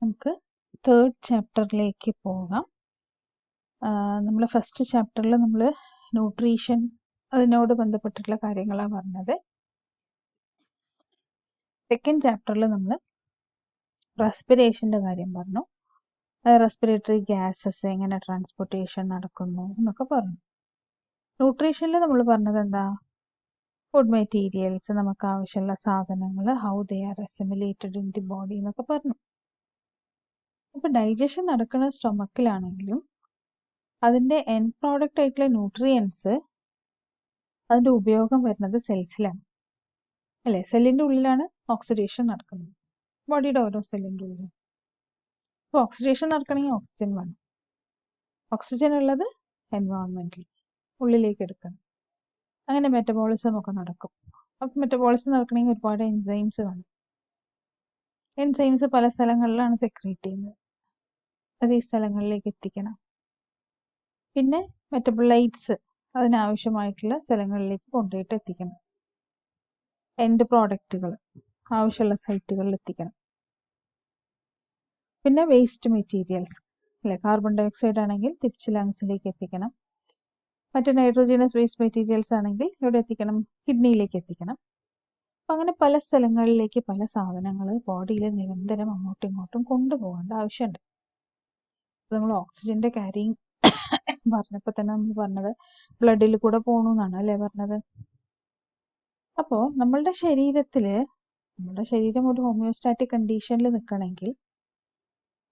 നമുക്ക് തേർഡ് ചാപ്റ്ററിലേക്ക് പോകാം. നമ്മൾ ഫസ്റ്റ് ചാപ്റ്ററിൽ നമ്മൾ ന്യൂട്രീഷൻ അതിനോട് ബന്ധപ്പെട്ടിട്ടുള്ള കാര്യങ്ങളാണ് പറഞ്ഞത്. സെക്കൻഡ് ചാപ്റ്ററിൽ നമ്മൾ റെസ്പിറേഷൻ്റെ കാര്യം പറഞ്ഞു. റെസ്പിറേറ്ററി ഗ്യാസസ് എങ്ങനെ ട്രാൻസ്പോർട്ടേഷൻ നടക്കുന്നു എന്നൊക്കെ പറഞ്ഞു. ന്യൂട്രീഷനിൽ നമ്മൾ പറഞ്ഞത് എന്താ? ഫുഡ് മെറ്റീരിയൽസ്, നമുക്ക് ആവശ്യമുള്ള സാധനങ്ങൾ, how they are assimilated in the body എന്നൊക്കെ പറഞ്ഞു. അപ്പോൾ ഡൈജഷൻ നടക്കുന്ന സ്റ്റൊമക്കിലാണെങ്കിലും അതിൻ്റെ എൻഡ് പ്രോഡക്റ്റ് ആയിട്ടുള്ള ന്യൂട്രിയൻസ് അതിൻ്റെ ഉപയോഗം വരുന്നത് സെൽസിലാണ്, അല്ലേ? സെല്ലിൻ്റെ ഉള്ളിലാണ് ഓക്സിഡേഷൻ നടക്കുന്നത്, ബോഡിയുടെ ഓരോ സെല്ലിൻ്റെ ഉള്ളിൽ. അപ്പോൾ ഓക്സിഡേഷൻ നടക്കണമെങ്കിൽ ഓക്സിജൻ വേണം. ഓക്സിജൻ ഉള്ളത് എൻവയോൺമെൻറ്റിൽ ഉള്ളിലേക്ക് എടുക്കണം. അങ്ങനെ മെറ്റബോളിസം ഒക്കെ നടക്കും. അപ്പോൾ മെറ്റബോളിസം നടക്കണമെങ്കിൽ ഒരുപാട് എൻസൈംസ് വേണം. എൻസൈംസ് പല സ്ഥലങ്ങളിലാണ് സെക്രീറ്റ് ചെയ്യുന്നത്, അത് ഈ സ്ഥലങ്ങളിലേക്ക് എത്തിക്കണം. പിന്നെ മെറ്റബോളൈറ്റ്സ് അതിനാവശ്യമായിട്ടുള്ള സ്ഥലങ്ങളിലേക്ക് കൊണ്ടുപോയിട്ട് എത്തിക്കണം. എൻഡ് പ്രോഡക്റ്റുകൾ ആവശ്യമുള്ള സൈറ്റുകളിൽ എത്തിക്കണം. പിന്നെ വേസ്റ്റ് മെറ്റീരിയൽസ്, അല്ലെ? കാർബൺ ഡൈ ഓക്സൈഡ് ആണെങ്കിൽ തിരിച്ച് ലങ്സിലേക്ക് എത്തിക്കണം. മറ്റ് നൈട്രോജനസ് വേസ്റ്റ് മെറ്റീരിയൽസ് ആണെങ്കിൽ എവിടെ എത്തിക്കണം? കിഡ്നിയിലേക്ക് എത്തിക്കണം. അപ്പം അങ്ങനെ പല സ്ഥലങ്ങളിലേക്ക് പല സാധനങ്ങൾ ബോഡിയിൽ നിരന്തരം അങ്ങോട്ടും ഇങ്ങോട്ടും കൊണ്ടുപോകേണ്ട ആവശ്യമുണ്ട്. നമ്മൾ ഓക്സിജന്റെ ക്യാരിങ് പറഞ്ഞപ്പോൾ തന്നെ നമ്മൾ പറഞ്ഞത് ബ്ലഡിൽ കൂടെ പോകണമെന്നാണ്, അല്ലേ പറഞ്ഞത്? അപ്പോൾ നമ്മളുടെ ശരീരം ഒരു ഹോമിയോസ്റ്റാറ്റിക് കണ്ടീഷനിൽ നിൽക്കണമെങ്കിൽ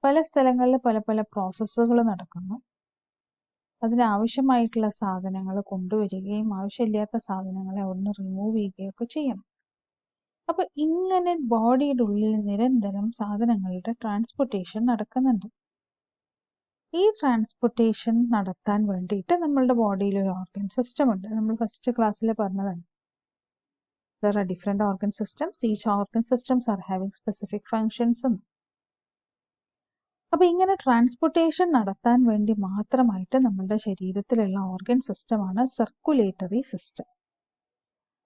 പല സ്ഥലങ്ങളിൽ പല പല പ്രോസസ്സുകൾ നടക്കുന്നു. അതിനാവശ്യമായിട്ടുള്ള സാധനങ്ങൾ കൊണ്ടുവരികയും ആവശ്യമില്ലാത്ത സാധനങ്ങളെ അവിടുന്ന് റിമൂവ് ചെയ്യുകയൊക്കെ ചെയ്യണം. അപ്പോൾ ഇങ്ങനെ ബോഡിയുടെ ഉള്ളിൽ നിരന്തരം സാധനങ്ങളുടെ ട്രാൻസ്പോർട്ടേഷൻ നടക്കുന്നുണ്ട്. ഈ ട്രാൻസ്പോർട്ടേഷൻ നടത്താൻ വേണ്ടിയിട്ട് നമ്മളുടെ ബോഡിയിൽ ഒരു ഓർഗൻ സിസ്റ്റം ഉണ്ട്. നമ്മൾ ഫസ്റ്റ് ക്ലാസ്സിൽ പറഞ്ഞതാണ്. There are different organ systems. Each organ systems are having specific functions. അപ്പോൾ ഇങ്ങനെ ട്രാൻസ്പോർട്ടേഷൻ നടത്താൻ വേണ്ടി മാത്രമായിട്ട് നമ്മളുടെ ശരീരത്തിലുള്ള ഓർഗൻ സിസ്റ്റമാണ് സർക്കുലേറ്ററി സിസ്റ്റം.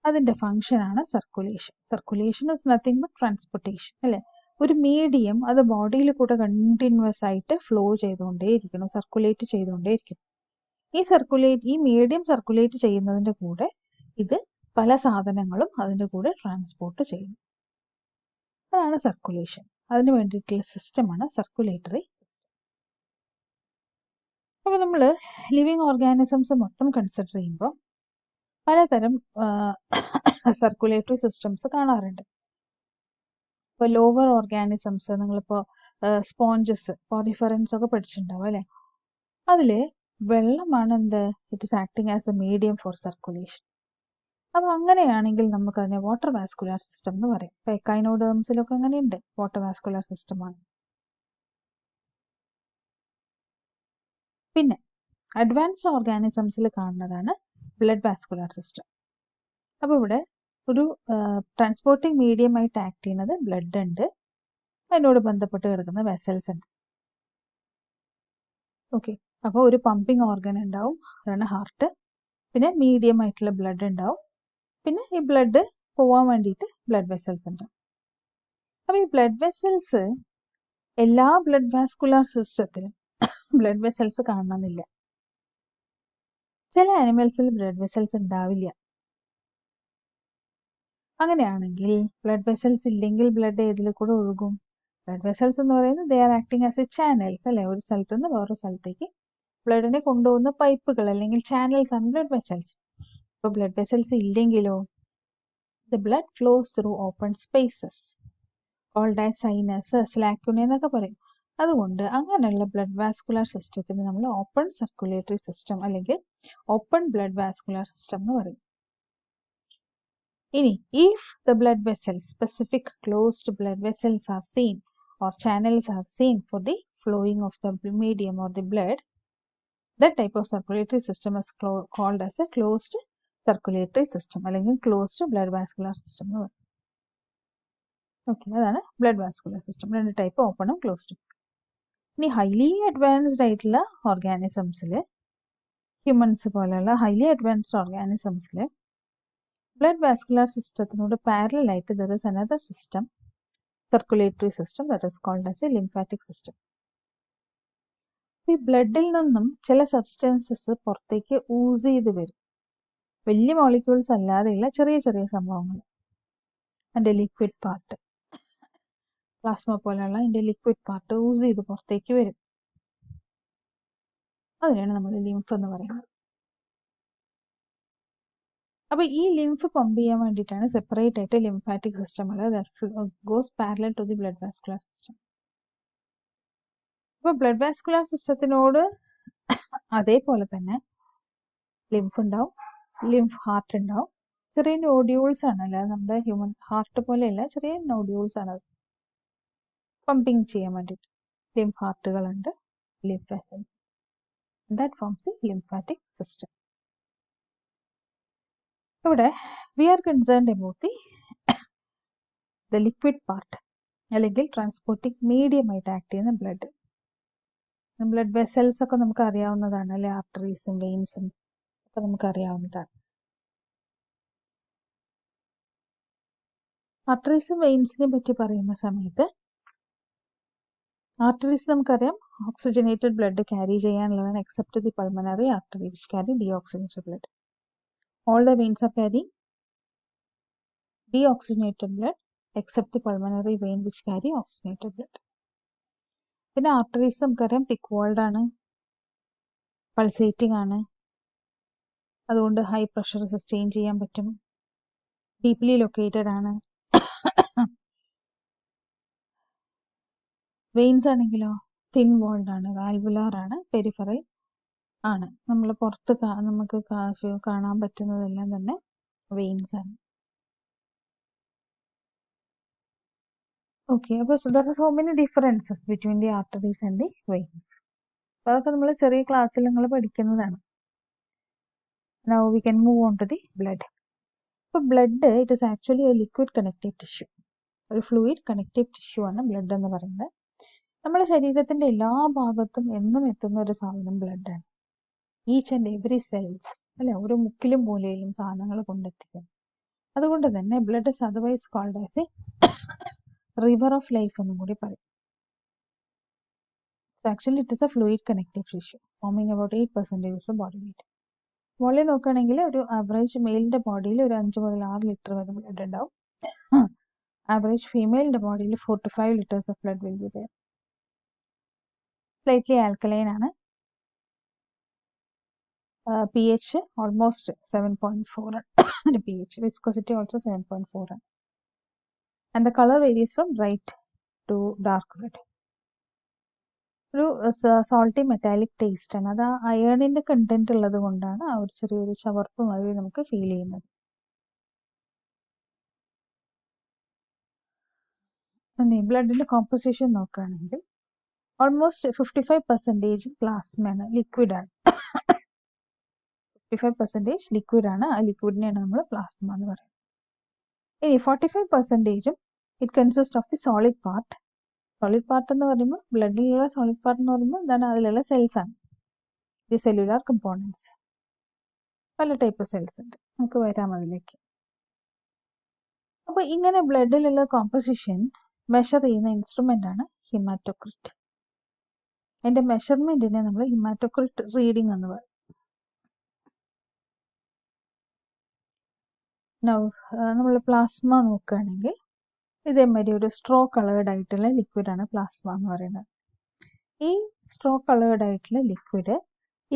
അതിൻ്റെ ഫങ്ഷനാണ് circulation. Circulation is nothing but transportation, അല്ലേ? ഒരു മീഡിയം അത് ബോഡിയിൽ കൂടെ കണ്ടിന്യൂസ് ആയിട്ട് ഫ്ലോ ചെയ്തുകൊണ്ടേയിരിക്കണം, സർക്കുലേറ്റ് ചെയ്തുകൊണ്ടേയിരിക്കണം. ഈ മീഡിയം സർക്കുലേറ്റ് ചെയ്യുന്നതിൻ്റെ കൂടെ ഇത് പല സാധനങ്ങളും അതിൻ്റെ കൂടെ ട്രാൻസ്പോർട്ട് ചെയ്യുന്നു. അതാണ് സർക്കുലേഷൻ. അതിന് വേണ്ടിയിട്ടുള്ള സിസ്റ്റമാണ് സർക്കുലേറ്ററി സിസ്റ്റം. അപ്പോൾ നമ്മൾ ലിവിങ് ഓർഗാനിസംസ് മൊത്തം കൺസിഡർ ചെയ്യുമ്പോൾ പലതരം സർക്കുലേറ്ററി സിസ്റ്റംസ് കാണാറുണ്ട്. ഇപ്പോൾ ലോവർ ഓർഗാനിസംസ്, നിങ്ങളിപ്പോൾ സ്പോഞ്ചസ്, പോറിഫറൻസ് ഒക്കെ പഠിച്ചിട്ടുണ്ടാവും, അല്ലേ? അതിൽ വെള്ളമാണ് it is acting as A medium four circulation. അപ്പോൾ അങ്ങനെയാണെങ്കിൽ നമുക്കതിനെ വാട്ടർ വാസ്കുലാർ സിസ്റ്റം എന്ന് പറയും. ഇപ്പോൾ എക്കൈനോഡേംസിലൊക്കെ അങ്ങനെയുണ്ട്, വാട്ടർ വാസ്കുലാർ സിസ്റ്റമാണ്. പിന്നെ അഡ്വാൻസ്ഡ് ഓർഗാനിസംസിൽ കാണുന്നതാണ് ബ്ലഡ് വാസ്കുലാർ സിസ്റ്റം. അപ്പോൾ ഇവിടെ ഒരു ട്രാൻസ്പോർട്ടിങ് മീഡിയം ആയിട്ട് ആക്ട് ചെയ്യുന്നത് ബ്ലഡ് ഉണ്ട്, അതിനോട് ബന്ധപ്പെട്ട് കിടക്കുന്ന വെസൽസ് ഉണ്ട്. ഓക്കെ, അപ്പോൾ ഒരു പമ്പിങ് ഓർഗൻ ഉണ്ടാവും, അതാണ് ഹാർട്ട്. പിന്നെ മീഡിയം ആയിട്ടുള്ള ബ്ലഡ് ഉണ്ടാവും. പിന്നെ ഈ ബ്ലഡ് പോവാൻ വേണ്ടിയിട്ട് ബ്ലഡ് വെസൽസ് ഉണ്ട്. അപ്പോൾ ഈ ബ്ലഡ് വെസൽസ് എല്ലാ ബ്ലഡ് വാസ്കുലാർ സിസ്റ്റത്തിലും ബ്ലഡ് വെസൽസ് കാണണമെന്നില്ല. ചില ആനിമൽസിൽ ബ്ലഡ് വെസൽസ് ഉണ്ടാവില്ല. അങ്ങനെയാണെങ്കിൽ ബ്ലഡ് വെസൽസ് ഇല്ലെങ്കിൽ ബ്ലഡ് ഏതിൽ കൂടെ ഒഴുകും? ബ്ലഡ് വെസൽസ് എന്ന് പറയുന്നത് ദേ are acting as A channels, അല്ലെ? ഒരു സ്ഥലത്ത് നിന്ന് വേറൊരു സ്ഥലത്തേക്ക് ബ്ലഡിനെ കൊണ്ടുപോകുന്ന പൈപ്പുകൾ അല്ലെങ്കിൽ ചാനൽസ് ആണ് ബ്ലഡ് വെസൽസ്. ഇപ്പോൾ ബ്ലഡ് വെസൽസ് ഇല്ലെങ്കിലോ the blood flows through open spaces called as sinuses, lacunae എന്നൊക്കെ പറയും. അതുകൊണ്ട് അങ്ങനെയുള്ള ബ്ലഡ് വാസ്കുലാർ സിസ്റ്റത്തിന് നമ്മൾ ഓപ്പൺ സർക്കുലേറ്ററി സിസ്റ്റം അല്ലെങ്കിൽ ഓപ്പൺ ബ്ലഡ് വാസ്കുലാർ സിസ്റ്റം എന്ന് പറയും. ഇനി if the blood vessels, specific closed blood vessels are seen or channels are seen for the flowing of the medium or the blood, that type of circulatory system is called as a closed circulatory system അല്ലെങ്കിൽ closed blood vascular system എന്ന് പറയും. Okay, അതാണ് blood vascular system. രണ്ട് type, ഓപ്പണും ക്ലോസ്ഡും. ഇനി highly advanced ആയിട്ടുള്ള ഓർഗാനിസംസിൽ, ഹ്യൂമൻസ് പോലെയുള്ള ഹൈലി അഡ്വാൻസ്ഡ് ഓർഗാനിസംസിൽ ബ്ലഡ് വാസ്കുലാർ സിസ്റ്റത്തിനോട് പാരലൽ ആയിട്ട് there is another system, circulatory system that is called as a lymphatic system. ഈ ബ്ലഡിൽ നിന്നും ചില സബ്സ്റ്റൻസസ് പുറത്തേക്ക് ഊസ് ചെയ്ത് വരും. വലിയ മോളിക്യൂൾസ് അല്ലാതെയുള്ള ചെറിയ ചെറിയ സംഭവങ്ങൾ. അതിൻ്റെ ലിക്വിഡ് പാർട്ട്, പ്ലാസ്മ പോലെയുള്ള അതിൻ്റെ ലിക്വിഡ് പാർട്ട് ഊസ് ചെയ്ത് പുറത്തേക്ക് വരും. അതിനാണ് നമ്മൾ ലിംഫ് എന്ന് പറയുന്നത്. അപ്പോൾ ഈ ലിംഫ് പമ്പ് ചെയ്യാൻ വേണ്ടിയിട്ടാണ് സെപ്പറേറ്റ് ആയിട്ട് ലിംഫാറ്റിക് സിസ്റ്റം ഉള്ളത്. Goes parallel to the blood vascular system. അപ്പോൾ ബ്ലഡ് വാസ്കുലർ സിസ്റ്റത്തിനോട് അതേപോലെ തന്നെ ലിംഫ് ഉണ്ടാവും, ലിംഫ് ഹാർട്ട് ഉണ്ടാവും. ചെറിയ നോഡ്യൂൾസ് ആണ്, അല്ലാതെ നമ്മുടെ ഹ്യൂമൻ ഹാർട്ട് പോലെയല്ല, ചെറിയ നോഡ്യൂൾസ് ആണ് അത് പമ്പിങ് ചെയ്യാൻ വേണ്ടിയിട്ട്. ലിംഫ് ഹാർട്ടുകളുണ്ട്, lymph vessels. That forms the lymphatic system. ഇവിടെ we are concerned about the liquid part, അല്ലെങ്കിൽ ട്രാൻസ്പോർട്ടിംഗ് മീഡിയം ആയിട്ട് ആക്ട് ചെയ്യുന്ന ബ്ലഡ്. ബ്ലഡ് വെസൽസ് ഒക്കെ നമുക്ക് അറിയാവുന്നതാണ്, അല്ലെ? ആർട്ടറീസും വെയിൻസും ഒക്കെ നമുക്ക് അറിയാവുന്നതാണ്. ആർട്ടറീസും വെയിൻസിനെ പറ്റി പറയുന്ന സമയത്ത് ആർട്ടറീസ് നമുക്കറിയാം ഓക്സിജനേറ്റഡ് ബ്ലഡ് ക്യാരി ചെയ്യാനുള്ളതാണ്, except the pulmonary artery which carry deoxygenated blood. All the veins are carrying deoxygenated blood except the pulmonary vein which carry oxygenated blood. പിന്നെ ആർട്ടറീസ് നമുക്കറിയാം തിക്ക് വാൾഡ് ആണ്, പൾസേറ്റിംഗ് ആണ്, അതുകൊണ്ട് ഹൈ പ്രഷർ സസ്റ്റെയിൻ ചെയ്യാൻ പറ്റും, deeply located ആണ്. Veins ആണെങ്കിലോ thin walled ആണ്, വാൽവുലാർ ആണ്, പെരിഫറൽ ആണ്. നമ്മൾ പുറത്ത് നമുക്ക് കാണാൻ പറ്റുന്നതെല്ലാം തന്നെ വെയിൻസ് ആണ്. ഓക്കെ, അപ്പോൾ there are so many differences between the arteries and the veins. അതൊക്കെ നമ്മൾ ചെറിയ ക്ലാസ്സിൽ നിങ്ങൾ പഠിക്കുന്നതാണ്. Now we can move on to the blood. അപ്പോൾ blood it is actually A liquid connective tissue. ഒരു ഫ്ലൂയിഡ് കണക്റ്റീവ് ടിഷ്യൂ ആണ് ബ്ലഡ് എന്ന് പറയുന്നത്. നമ്മുടെ ശരീരത്തിന്റെ എല്ലാ ഭാഗത്തും എന്നും എത്തുന്ന ഒരു സാധനം ബ്ലഡാണ്. ഈച്ച് ആൻഡ് എവറി സെൽസ്, അല്ലെ? ഓരോ മുക്കിലും മൂലയിലും സാധനങ്ങൾ കൊണ്ടെത്തിക്കും. അതുകൊണ്ട് തന്നെ blood is otherwise called as a river of life എന്നും കൂടി പറയും. So actually it is a fluid connective tissue forming about 8% of the body weight. Volume നോക്കുകയാണെങ്കിൽ ഒരു ആവറേജ് മെയിലിന്റെ ബോഡിയിൽ ഒരു 5 മുതൽ 6 ലിറ്റർ വരെ ബ്ലഡ് ഉണ്ടാവും. ആവറേജ് ഫീമെയിലിന്റെ ബോഡിയിൽ 4 to 5 liters of blood will be there. Slightly alkaline ആണ്. pH almost 7.4 ആണ് pH. Viscosity also 7.4 ആണ്. And the color varies from bright to dark red. ഒരു സോൾട്ടി മെറ്റാലിക് ടേസ്റ്റ് ആണ്. അത് അയേണിന്റെ കണ്ടന്റ് ഉള്ളത് കൊണ്ടാണ് ആ ഒരു ചെറിയൊരു ചവർപ്പ് മാതിരി നമുക്ക് ഫീൽ ചെയ്യുന്നത്. ബ്ലഡിന്റെ കോമ്പോസിഷൻ നോക്കുകയാണെങ്കിൽ ഓൾമോസ്റ്റ് 55% പ്ലാസ്മയാണ്, ലിക്വിഡാണ്. 55% ലിക്വിഡാണ്. ആ ലിക്വിഡിനെയാണ് നമ്മൾ പ്ലാസ്മ എന്ന് പറയുന്നത്. ഇനി 45% it consist of the solid part. Solid part എന്ന് പറയുമ്പോൾ ബ്ലഡിലുള്ള സോളിഡ് പാർട്ട് എന്ന് പറയുമ്പോൾ എന്താണ്? അതിലുള്ള സെൽസ് ആണ്, ദി സെല്ലുലാർ കമ്പോണൻസ്. പല ടൈപ്പ് സെൽസ് ഉണ്ട്, നമുക്ക് വരാം അതിലേക്ക്. അപ്പോൾ ഇങ്ങനെ ബ്ലഡിലുള്ള കോമ്പോസിഷൻ മെഷർ ചെയ്യുന്ന ഇൻസ്ട്രുമെന്റ് ആണ് ഹിമാറ്റോക്രിറ്റ്. അതിന്റെ മെഷർമെന്റിനെ നമ്മൾ ഹിമാറ്റോക്രിറ്റ് റീഡിംഗ് എന്ന് പറയും. നമ്മൾ പ്ലാസ്മ നോക്കുകയാണെങ്കിൽ ഇതേമാതിരി ഒരു സ്ട്രോ കളേർഡ് ആയിട്ടുള്ള ലിക്വിഡാണ് പ്ലാസ്മ എന്ന് പറയുന്നത്. ഈ സ്ട്രോ കളേർഡ് ആയിട്ടുള്ള ലിക്വിഡ്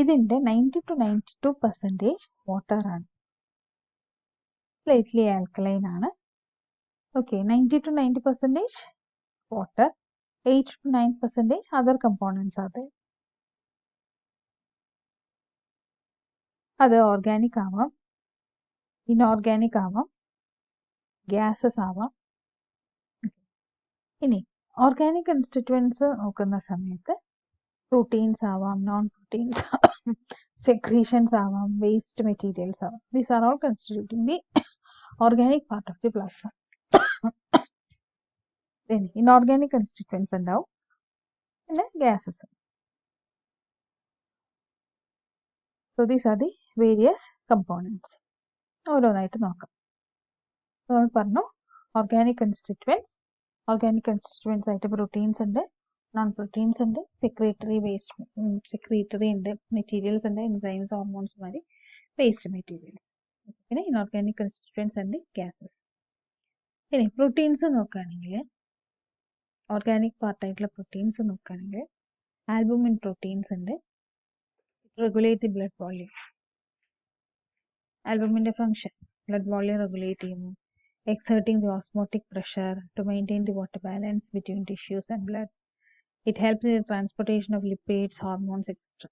ഇതിന്റെ 90 to 92% വാട്ടർ ആണ്, സ്ലൈറ്റ്ലി ആൽക്കലൈൻ ആണ്. Okay, 90 to 90% water, 8 to 9% other components ആണ്. അത് ഓർഗാനിക് ആവാം, ഇൻഓർഗാനിക് ആവാം, ഗ്യാസസ് ആവാം. ഇനി ഓർഗാനിക് കൺസ്റ്റിറ്റ്യുവൻസ് നോക്കുന്ന സമയത്ത് പ്രോട്ടീൻസ് ആവാം, നോൺ പ്രോട്ടീൻസ് ആവാം, സെക്രീഷൻസ് ആവാം, വേസ്റ്റ് മെറ്റീരിയൽസ് ആവാം. These are all constituting the organic part of the plasma. Inorganic constituents ഉണ്ടാവും, പിന്നെ gases. So these are the various components. ഓരോന്നായിട്ട് നോക്കാം. നമ്മൾ പറഞ്ഞു ഓർഗാനിക് കൺസ്റ്റിറ്റ്യുവൻസ്, ഓർഗാനിക് കൺസ്റ്റിറ്റ്യുവൻസ് ആയിട്ട് പ്രോട്ടീൻസ് ഉണ്ട്, നോൺ പ്രോട്ടീൻസ് ഉണ്ട്, സെക്രീറ്ററി ഉണ്ട്, മെറ്റീരിയൽസ് ഉണ്ട്, എൻസൈംസ്, ഹോർമോൺസ് മാതിരി വേസ്റ്റ് മെറ്റീരിയൽസ്. പിന്നെ ഇനോർഗാനിക് കൺസ്റ്റിറ്റ്യുവൻസ് ഉണ്ട്, ഗ്യാസസ്. ഇനി പ്രോട്ടീൻസ് നോക്കുകയാണെങ്കിൽ ഓർഗാനിക് പാർട്ടായിട്ടുള്ള പ്രോട്ടീൻസ് നോക്കുകയാണെങ്കിൽ ആൽബുമിൻ പ്രോട്ടീൻസ് ഉണ്ട്. Regulate blood volume. ആൽബുമിൻ്റെ ഫംഗ്ഷൻ ബ്ലഡ് വോള്യൂം റെഗുലേറ്റ് ചെയ്യുന്നു. Exerting the osmotic pressure to maintain the water balance between tissues and blood. It helps in the transportation of lipids, hormones, etc.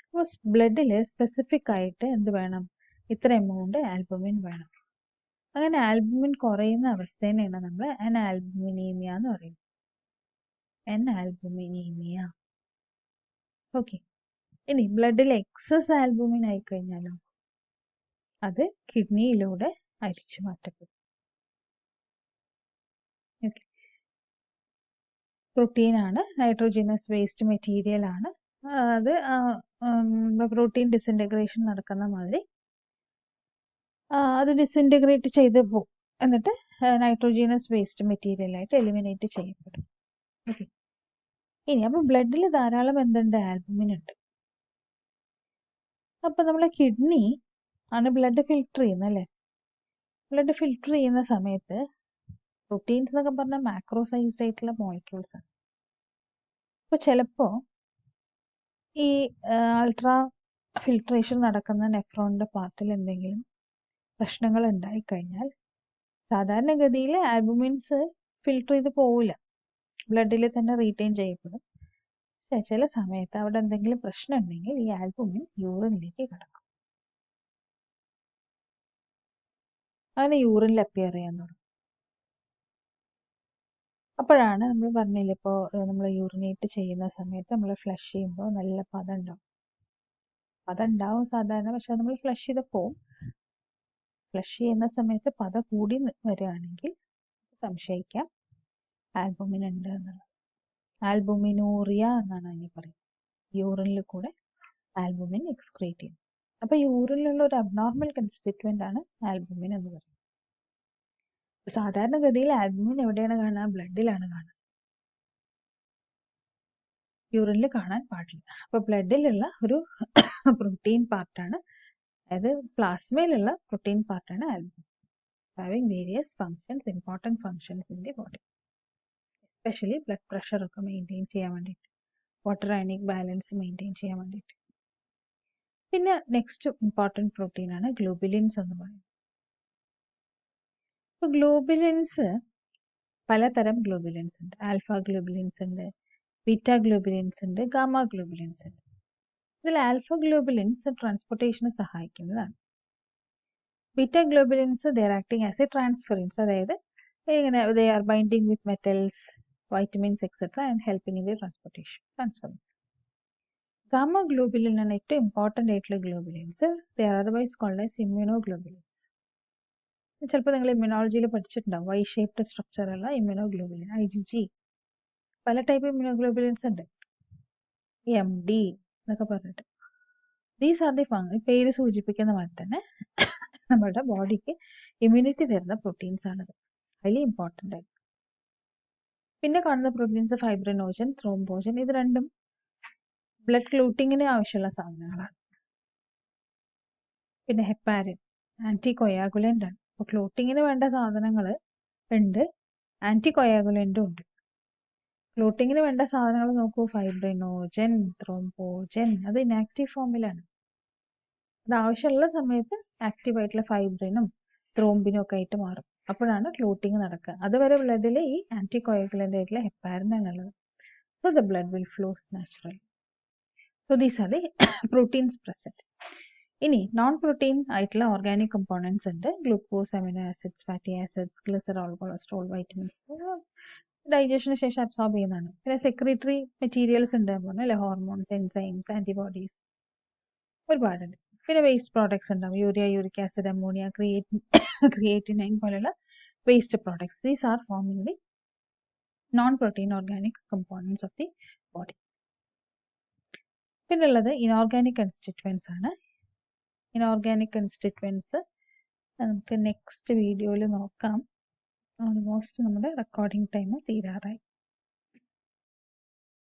അപ്പോൾ ബ്ലഡിൽ specific ആയിട്ട് എന്ത് വേണം? ഇത്ര amount albumin വേണം. അങ്ങനെ ആൽബുമിൻ കുറയുന്ന അവസ്ഥേനെയാണ് നമ്മൾ അനാൽബുമിനീമിയ എന്ന് പറയുന്നത്. അനാൽബുമിനീമിയ. ഓക്കെ. ഇനി ബ്ലഡിൽ എക്സസ് ആൽബുമിൻ ആയിക്കഴിഞ്ഞാലോ അത് കിഡ്നിയിലൂടെ അരിച്ചു മാറ്റപ്പെടും. ഓക്കെ. പ്രോട്ടീനാണ്, നൈട്രോജനസ് വേസ്റ്റ് മെറ്റീരിയൽ ആണ്. അത് പ്രോട്ടീൻ ഡിസിൻറ്റഗ്രേഷൻ നടക്കുന്ന മാതിരി അത് ഡിസിൻറ്റഗ്രേറ്റ് ചെയ്ത് പോകും. എന്നിട്ട് നൈട്രോജനസ് വേസ്റ്റ് മെറ്റീരിയൽ ആയിട്ട് എലിമിനേറ്റ് ചെയ്യപ്പെടും. ഓക്കെ. ഇനി അപ്പോൾ ബ്ലഡിൽ ധാരാളം എന്തുണ്ട്? ആൽബുമിൻ ഉണ്ട്. അപ്പോൾ നമ്മളെ കിഡ്നി ആണ് ബ്ലഡ് ഫിൽട്ടർ ചെയ്യുന്നത് അല്ലേ? ബ്ലഡ് ഫിൽട്ടർ ചെയ്യുന്ന സമയത്ത് പ്രോട്ടീൻസ് എന്നൊക്കെ പറഞ്ഞാൽ മാക്രോസൈസ്ഡ് ആയിട്ടുള്ള മോളിക്യൂൾസ് ആണ്. അപ്പോൾ ചിലപ്പോൾ ഈ അൾട്രാ ഫിൽട്രേഷൻ നടക്കുന്ന നെഫ്രോണിൻ്റെ പാർട്ടിൽ എന്തെങ്കിലും പ്രശ്നങ്ങൾ ഉണ്ടായിക്കഴിഞ്ഞാൽ സാധാരണഗതിയിൽ ആൽബുമിൻസ് ഫിൽട്ടർ ചെയ്ത് പോവില്ല, ബ്ലഡിൽ തന്നെ റീറ്റെയിൻ ചെയ്യപ്പെടും. പക്ഷേ ചില സമയത്ത് അവിടെ എന്തെങ്കിലും പ്രശ്നം ഉണ്ടെങ്കിൽ ഈ ആൽബുമിൻ യൂറിനിലേക്ക് കിടക്കും. അങ്ങനെ യൂറിനിൽ അപ്പിയർ ചെയ്യാൻ തുടങ്ങും. അപ്പോഴാണ് നമ്മൾ പറഞ്ഞില്ല, ഇപ്പോൾ നമ്മൾ യൂറിനേറ്റ് ചെയ്യുന്ന സമയത്ത് നമ്മൾ ഫ്ലഷ് ചെയ്യുമ്പോൾ നല്ല പദം ഉണ്ടാവും. പദം ഉണ്ടാവും സാധാരണ, പക്ഷെ നമ്മൾ ഫ്ലഷ് ചെയ്ത് പോവും. ഫ്ലഷ് ചെയ്യുന്ന സമയത്ത് പദം കൂടി വരികയാണെങ്കിൽ സംശയിക്കാം ആൽബുമിൻ ഉണ്ട് എന്നുള്ളത്. ആൽബുമിനൂറിയ എന്നാണ് അതിന് പറയുന്നത്. യൂറിനിൽ കൂടെ ആൽബുമിൻ എക്സ്ക്രീറ്റ് ചെയ്യും. അപ്പോൾ യൂറിനിലുള്ള ഒരു അബ്നോർമൽ കൺസ്റ്റിറ്റ്യുവൻ്റ് ആണ് ആൽബുമിൻ എന്ന് പറയുന്നത്. സാധാരണഗതിയിൽ ആൽബുമിൻ എവിടെയാണ് കാണുക? ബ്ലഡിലാണ് കാണുക, യൂറിനിൽ കാണാൻ പാടില്ല. അപ്പോൾ ബ്ലഡിലുള്ള ഒരു പ്രോട്ടീൻ പാർട്ടാണ്, അതായത് പ്ലാസ്മയിലുള്ള പ്രോട്ടീൻ പാർട്ടാണ് albumin. Having various functions, important functions in the body, especially blood pressure ഒക്കെ മെയിൻറ്റെയിൻ ചെയ്യാൻ വേണ്ടിയിട്ട്, വാട്ടർ അയണിക് ബാലൻസ് മെയിൻറ്റെയിൻ ചെയ്യാൻ വേണ്ടിയിട്ട്. പിന്നെ നെക്സ്റ്റ് ഇമ്പോർട്ടൻറ്റ് പ്രോട്ടീനാണ് ഗ്ലോബുലിൻസ് എന്ന് പറയുന്നത്. ഇപ്പോൾ ഗ്ലോബുലിൻസ് പലതരം ഗ്ലോബുലിൻസ് ഉണ്ട്. ആൽഫ ഗ്ലോബുലിൻസ് ഉണ്ട്, ബീറ്റ ഗ്ലോബുലിൻസ് ഉണ്ട്, ഗാമ ഗ്ലോബുലിൻസ് ഉണ്ട്. ഇതിൽ ആൽഫ ഗ്ലോബുലിൻസ് ട്രാൻസ്പോർട്ടേഷന് സഹായിക്കുന്നതാണ്. Beta globulins they are acting as a transferrins, അതായത് ഇങ്ങനെ they are binding with metals, vitamins etc. and helping in the transportation, transference. Gamma globulin ആണ് ഏറ്റവും ഇമ്പോർട്ടൻ്റ് ആയിട്ടുള്ള globulins. they are otherwise called as immunoglobulins. ചിലപ്പോൾ നിങ്ങൾ ഇമ്മ്യൂണോളജിയിൽ പഠിച്ചിട്ടുണ്ടാവും, Y shaped structure ഉള്ള immunoglobulin, IgG. പല type immunoglobulins ഉണ്ട്, MD എന്നൊക്കെ പറഞ്ഞിട്ട്. ദീസ് ആർ ദി പേര് സൂചിപ്പിക്കുന്ന മാതിരി തന്നെ നമ്മുടെ ബോഡിക്ക് ഇമ്മ്യൂണിറ്റി തരുന്ന പ്രോട്ടീൻസ് ആണത്, ഹൈലി ഇമ്പോർട്ടൻ്റ് ആയിട്ട്. പിന്നെ കാണുന്ന പ്രോട്ടീൻസ് ഫൈബ്രിനോജൻ, ത്രോംബോജൻ. ഇത് രണ്ടും ബ്ലഡ് ക്ലൂട്ടിങ്ങിന് ആവശ്യമുള്ള സാധനങ്ങളാണ്. പിന്നെ ഹെപ്പാരിൻ ആൻറ്റി കൊയാഗുലൻ്റ് ആണ്. അപ്പോൾ ക്ലൂട്ടിങ്ങിന് വേണ്ട സാധനങ്ങൾ ഉണ്ട്, ആൻറ്റി കൊയാഗുലൻ്റും ഉണ്ട്. ക്ലൂട്ടിങ്ങിന് വേണ്ട സാധനങ്ങൾ നോക്കൂ, ഫൈബ്രിനോജൻ, ത്രോംബോജൻ. അത് ഇനാക്റ്റീവ് ഫോമിലാണ്. അത് ആവശ്യമുള്ള സമയത്ത് ആക്റ്റീവായിട്ടുള്ള ഫൈബ്രിനും ത്രോംബിനും ഒക്കെ ആയിട്ട് മാറും. അപ്പോഴാണ് ക്ലൂട്ടിങ് നടക്കുക. അതുവരെ ബ്ലഡിൽ ഈ ആൻറ്റി കൊയാഗുലൻ്റ് ആയിട്ടുള്ള ഹെപ്പാരിൻ ആണുള്ളത്. So the blood will flows naturally. So these are the proteins present. ഇനി നോൺ പ്രോട്ടീൻ ആയിട്ടുള്ള ഓർഗാനിക് കമ്പോണൻസ് ഉണ്ട്. Glucose, amino acids, fatty acids, glycerol, cholesterol, vitamins, ഡൈജഷന് ശേഷം അബ്സോർബ് ചെയ്യുന്നതാണ്. പിന്നെ സെക്രീറ്ററി മെറ്റീരിയൽസ് ഉണ്ട് പറഞ്ഞല്ലേ, ഹോർമോൺസ്, എൻസൈംസ്, ആൻറ്റിബോഡീസ്, ഒരുപാടുണ്ട്. പിന്നെ വേസ്റ്റ് പ്രോഡക്ട്സ് ഉണ്ടാവും, urea, uric acid, ammonia, creatinine പോലുള്ള waste products. These are forming the non protein organic components of the body. പിന്നെ ഉള്ളത് ഇനോർഗാനിക് കൺസ്റ്റിറ്റ്യുവൻസ് ആണ്. ഇനോർഗാനിക് കൺസ്റ്റിറ്റ്യുവൻസ് നമുക്ക് നെക്സ്റ്റ് വീഡിയോയിൽ നോക്കാം. ഓൾമോസ്റ്റ് നമ്മുടെ റെക്കോർഡിംഗ് ടൈം തീരാറായി.